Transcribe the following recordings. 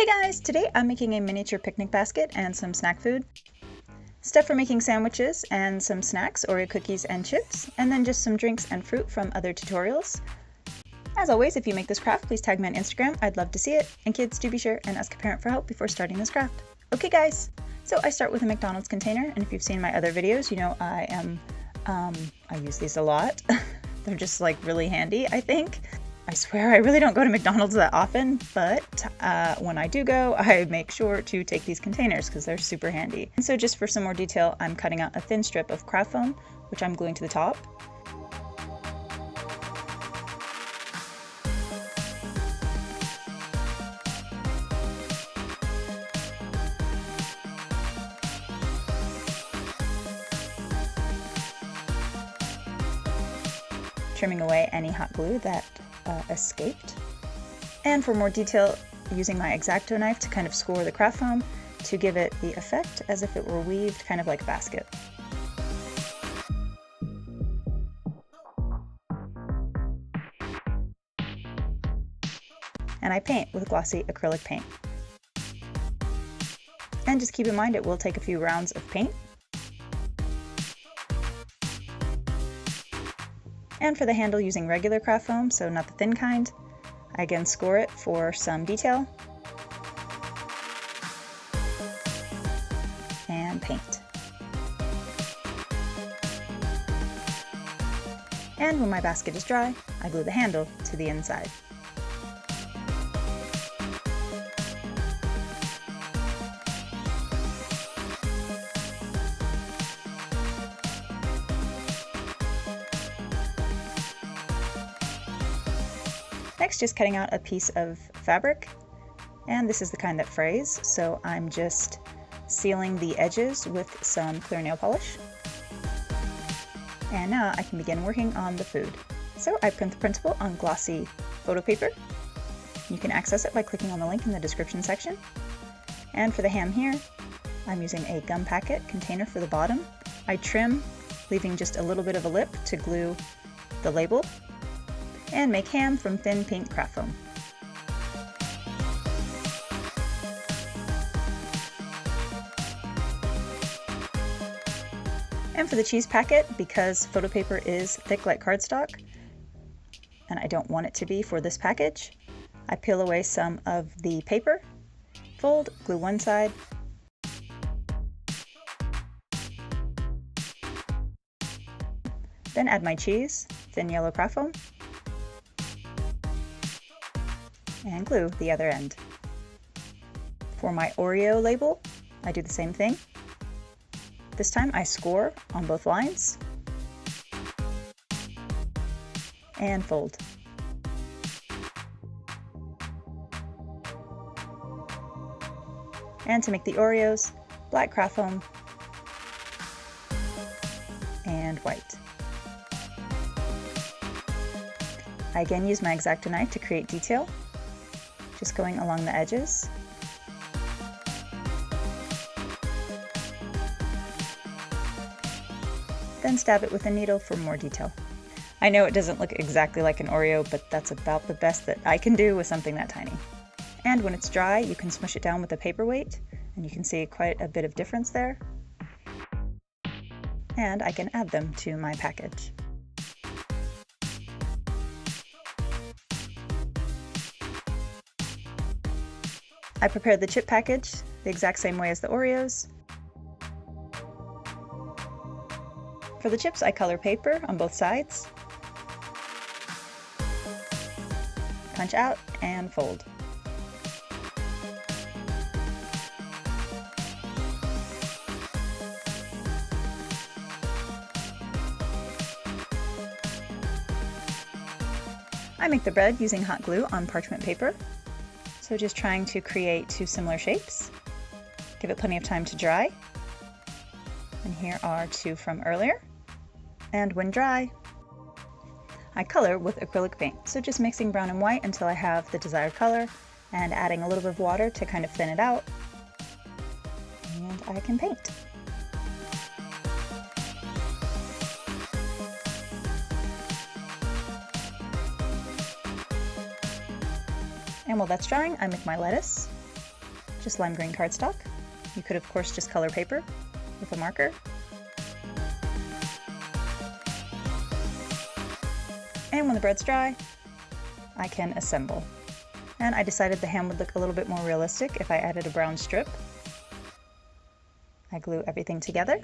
Hey guys, today I'm making a miniature picnic basket and some snack food. Stuff for making sandwiches and some snacks, Oreo cookies and chips, and then just some drinks and fruit from other tutorials. As always, if you make this craft, please tag me on Instagram, I'd love to see it. And kids, do be sure and ask a parent for help before starting this craft. Okay guys, so I start with a McDonald's container, and if you've seen my other videos, you know I use these a lot. They're just like really handy, I think. I swear I really don't go to McDonald's that often, but when I do go, I make sure to take these containers because they're super handy. And so just for some more detail, I'm cutting out a thin strip of craft foam, which I'm gluing to the top. Trimming away any hot glue that escaped. And for more detail, using my X-Acto knife to kind of score the craft foam to give it the effect as if it were weaved kind of like a basket. And I paint with glossy acrylic paint. And just keep in mind it will take a few rounds of paint. And for the handle, using regular craft foam, so not the thin kind, I again score it for some detail. And paint. And when my basket is dry, I glue the handle to the inside. Next, just cutting out a piece of fabric, and this is the kind that frays, so I'm just sealing the edges with some clear nail polish. And now I can begin working on the food. So I print the printable on glossy photo paper. You can access it by clicking on the link in the description section. And for the ham here, I'm using a gum packet container for the bottom. I trim, leaving just a little bit of a lip to glue the label, and make ham from thin pink craft foam. And for the cheese packet, because photo paper is thick like cardstock, and I don't want it to be for this package, I peel away some of the paper, fold, glue one side, then add my cheese, thin yellow craft foam, and glue the other end. For my Oreo label, I do the same thing. This time I score on both lines and fold. And to make the Oreos, black craft foam and white. I again use my X-Acto knife to create detail, just going along the edges. Then stab it with a needle for more detail. I know it doesn't look exactly like an Oreo, but that's about the best that I can do with something that tiny. And when it's dry, you can smush it down with a paperweight, and you can see quite a bit of difference there. And I can add them to my package. I prepared the chip package the exact same way as the Oreos. For the chips, I color paper on both sides, punch out, and fold. I make the bread using hot glue on parchment paper. So just trying to create two similar shapes. Give it plenty of time to dry. And here are two from earlier. And when dry, I color with acrylic paint. So just mixing brown and white until I have the desired color and adding a little bit of water to kind of thin it out. And I can paint. And while that's drying, I make my lettuce. just lime green cardstock. You could of course just color paper with a marker. And when the bread's dry, I can assemble. And I decided the ham would look a little bit more realistic if I added a brown strip. I glue everything together.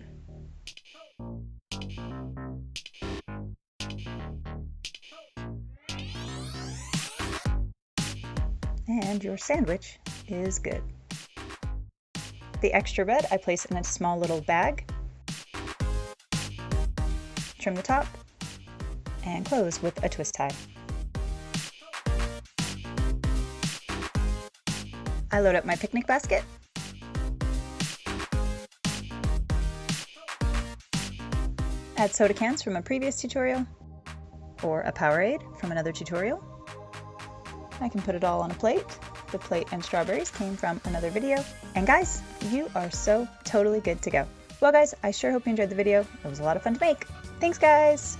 And your sandwich is good. The extra bread I place in a small little bag. Trim the top and close with a twist tie. I load up my picnic basket. Add soda cans from a previous tutorial or a Powerade from another tutorial. I can put it all on a plate. The plate and strawberries came from another video. And guys, you are so totally good to go. Well guys, I sure hope you enjoyed the video. It was a lot of fun to make. Thanks guys!